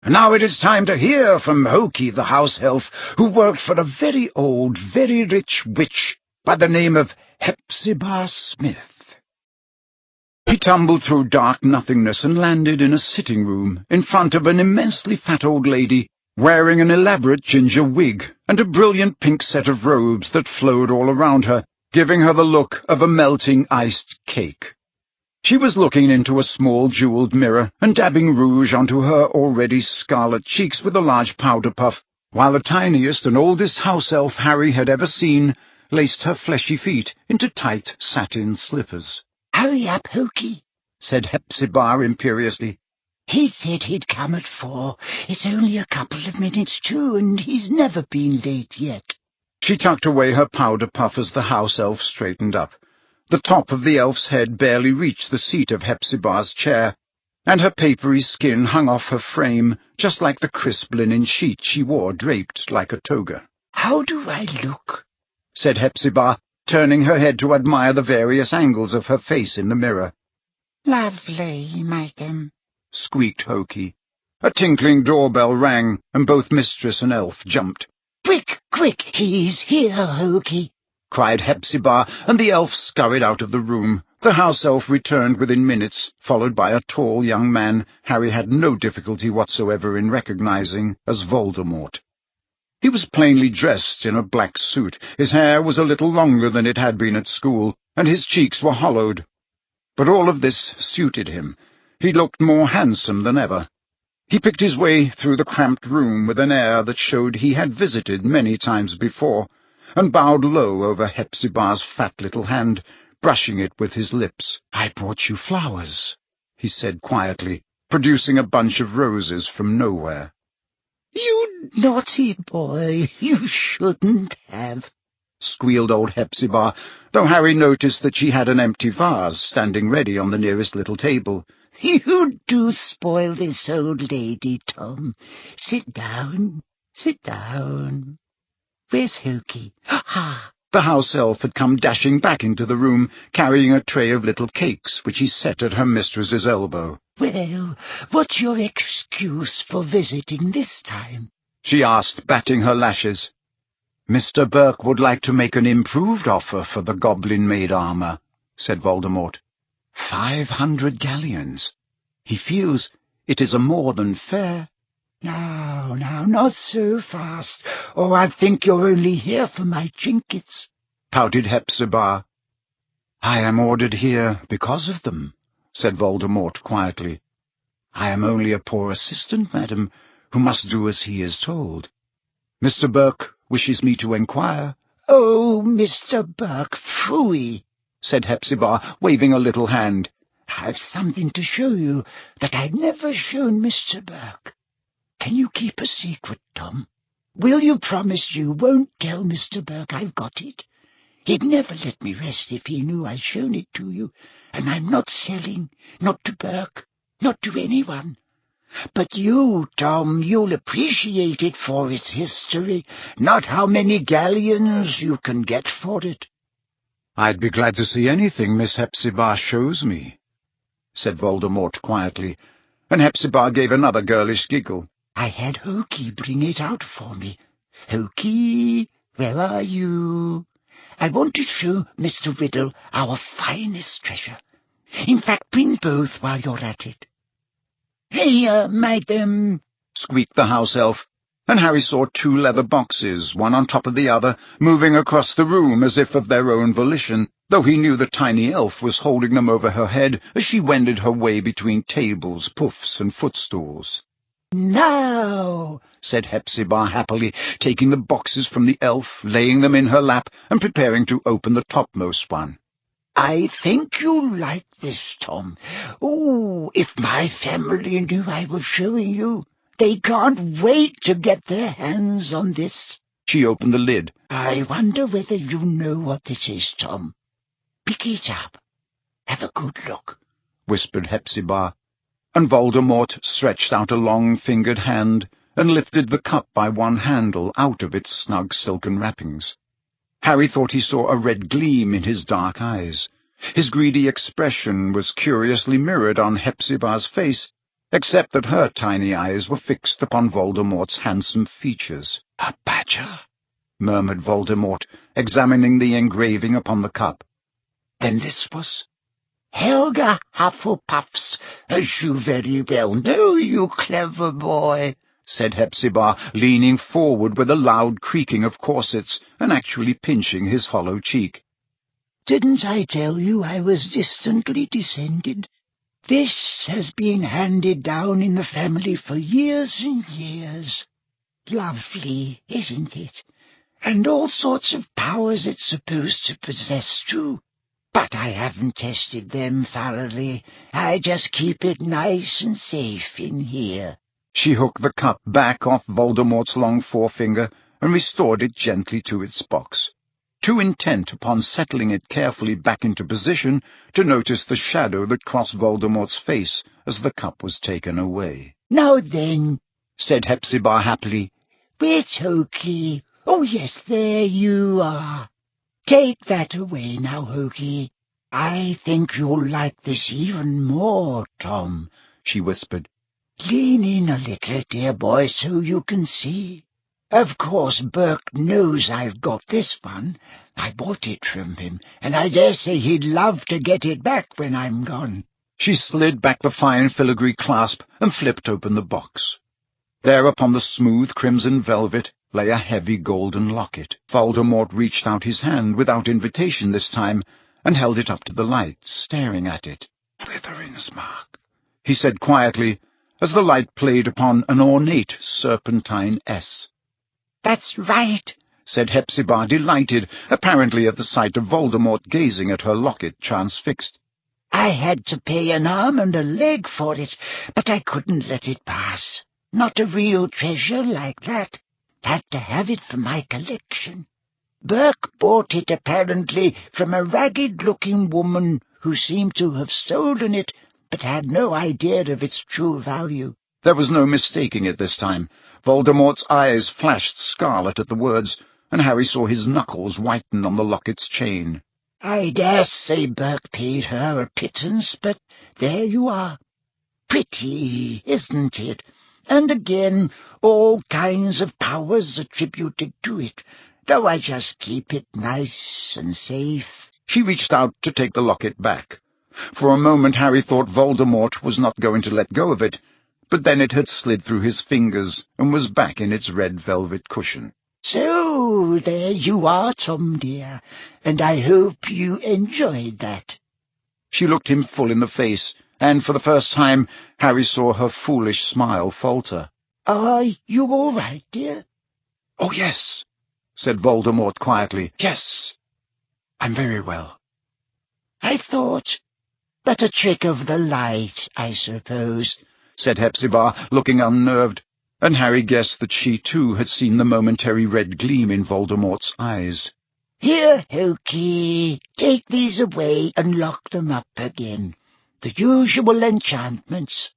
Now it is time to hear from Hokey the house elf, who worked for a very old, very rich witch by the name of Hepzibah Smith. He tumbled through dark nothingness and landed in a sitting room in front of an immensely fat old lady wearing an elaborate ginger wig and a brilliant pink set of robes that flowed all around her, giving her the look of a melting iced cake. She was looking into a small jewelled mirror and dabbing rouge onto her already scarlet cheeks with a large powder puff, while the tiniest and oldest house elf Harry had ever seen laced her fleshy feet into tight satin slippers. "Hurry up, Hokey," said Hepzibah imperiously. "He said he'd come at 4. It's only a couple of minutes to, and he's never been late yet." She tucked away her powder puff as the house elf straightened up. The top of the elf's head barely reached the seat of Hepzibah's chair, and her papery skin hung off her frame, just like the crisp linen sheet she wore draped like a toga. "How do I look?" said Hepzibah, turning her head to admire the various angles of her face in the mirror. "Lovely, madam," squeaked Hokey. A tinkling doorbell rang, and both mistress and elf jumped. "Quick, quick, he's here, Hokey," cried Hepzibah, and the elf scurried out of the room. The house elf returned within minutes, followed by a tall young man Harry had no difficulty whatsoever in recognizing as Voldemort. He was plainly dressed in a black suit. His hair was a little longer than it had been at school, and his cheeks were hollowed. But all of this suited him. He looked more handsome than ever. He picked his way through the cramped room with an air that showed he had visited many times before, and bowed low over Hepzibah's fat little hand, brushing it with his lips. "I brought you flowers," he said quietly, producing a bunch of roses from nowhere. "You naughty boy, you shouldn't have," squealed old Hepzibah, though Harry noticed that she had an empty vase standing ready on the nearest little table. "You do spoil this old lady, Tom. Sit down, sit down. Where's Hokey? Ah!" The house elf had come dashing back into the room, carrying a tray of little cakes, which he set at her mistress's elbow. "Well, what's your excuse for visiting this time?" she asked, batting her lashes. "Mr. Burke would like to make an improved offer for the goblin-made armor," said Voldemort. 500 galleons. He feels it is a more than fair—" "Now, not so fast, or I think you're only here for my trinkets," pouted Hepzibah. "I am ordered here because of them," said Voldemort quietly. "I am only a poor assistant, madam, who must do as he is told. Mr. Burke wishes me to inquire—" "Oh, Mr. Burke, phooey," said Hepzibah, waving a little hand. "I've something to show you that I've never shown Mr. Burke. Can you keep a secret, Tom? Will you promise you won't tell Mr. Burke I've got it? He'd never let me rest if he knew I'd shown it to you, and I'm not selling, not to Burke, not to anyone. But you, Tom, you'll appreciate it for its history, not how many galleons you can get for it." "I'd be glad to see anything Miss Hepzibah shows me," said Voldemort quietly, and Hepzibah gave another girlish giggle. "I had Hokey bring it out for me. Hokey, where are you? I want to show Mr. Riddle our finest treasure. In fact, bring both while you're at it." "Hey, madam," squeaked the house elf, and Harry saw 2 leather boxes, one on top of the other, moving across the room as if of their own volition, though he knew the tiny elf was holding them over her head as she wended her way between tables, puffs, and footstools. "Now," said Hepzibah happily, taking the boxes from the elf, laying them in her lap, and preparing to open the topmost one. "I think you'll like this, Tom. Oh, if my family knew I was showing you, they can't wait to get their hands on this." She opened the lid. "I wonder whether you know what this is, Tom. Pick it up. Have a good look," whispered Hepzibah, and Voldemort stretched out a long-fingered hand and lifted the cup by one handle out of its snug silken wrappings. Harry thought he saw a red gleam in his dark eyes. His greedy expression was curiously mirrored on Hepzibah's face, except that her tiny eyes were fixed upon Voldemort's handsome features. "A badger," murmured Voldemort, examining the engraving upon the cup. "Then this was Helga Hufflepuff's, as you very well know, you clever boy," said Hepzibah, leaning forward with a loud creaking of corsets and actually pinching his hollow cheek. "Didn't I tell you I was distantly descended? This has been handed down in the family for years and years. Lovely, isn't it? And all sorts of powers it's supposed to possess, too. But I haven't tested them thoroughly. I just keep it nice and safe in here." She hooked the cup back off Voldemort's long forefinger and restored it gently to its box, too intent upon settling it carefully back into position to notice the shadow that crossed Voldemort's face as the cup was taken away. "Now then," said Hepzibah happily. "where's Hokey? Oh, yes, there you are. Take that away now, Hokey. I think you'll like this even more, Tom," she whispered. "Lean in a little, dear boy, so you can see. Of course, Burke knows I've got this one. I bought it from him, and I dare say he'd love to get it back when I'm gone." She slid back the fine filigree clasp and flipped open the box. There upon the smooth crimson velvet lay a heavy golden locket. Voldemort reached out his hand without invitation this time, and held it up to the light, staring at it. "Slytherin's mark," he said quietly, as the light played upon an ornate serpentine S. "That's right," said Hepzibah, delighted, apparently at the sight of Voldemort gazing at her locket, transfixed. "I had to pay an arm and a leg for it, but I couldn't let it pass. Not a real treasure like that. Had to have it for my collection. Burke bought it apparently from a ragged-looking woman who seemed to have stolen it, but had no idea of its true value." There was no mistaking it this time. Voldemort's eyes flashed scarlet at the words, and Harry saw his knuckles whiten on the locket's chain. "I dare say Burke paid her a pittance, but there you are. Pretty, isn't it? And again, all kinds of powers attributed to it, though I just keep it nice and safe." She reached out to take the locket back. For a moment Harry thought Voldemort was not going to let go of it, but then it had slid through his fingers and was back in its red velvet cushion. "So, there you are, Tom dear, and I hope you enjoyed that." She looked him full in the face, and for the first time Harry saw her foolish smile falter. "Are you all right, dear?" "Oh, yes," said Voldemort quietly. "Yes, I'm very well." "I thought. But a trick of the light, I suppose," said Hepzibah, looking unnerved, and Harry guessed that she too had seen the momentary red gleam in Voldemort's eyes. "Here, Hokey, take these away and lock them up again. The usual enchantments."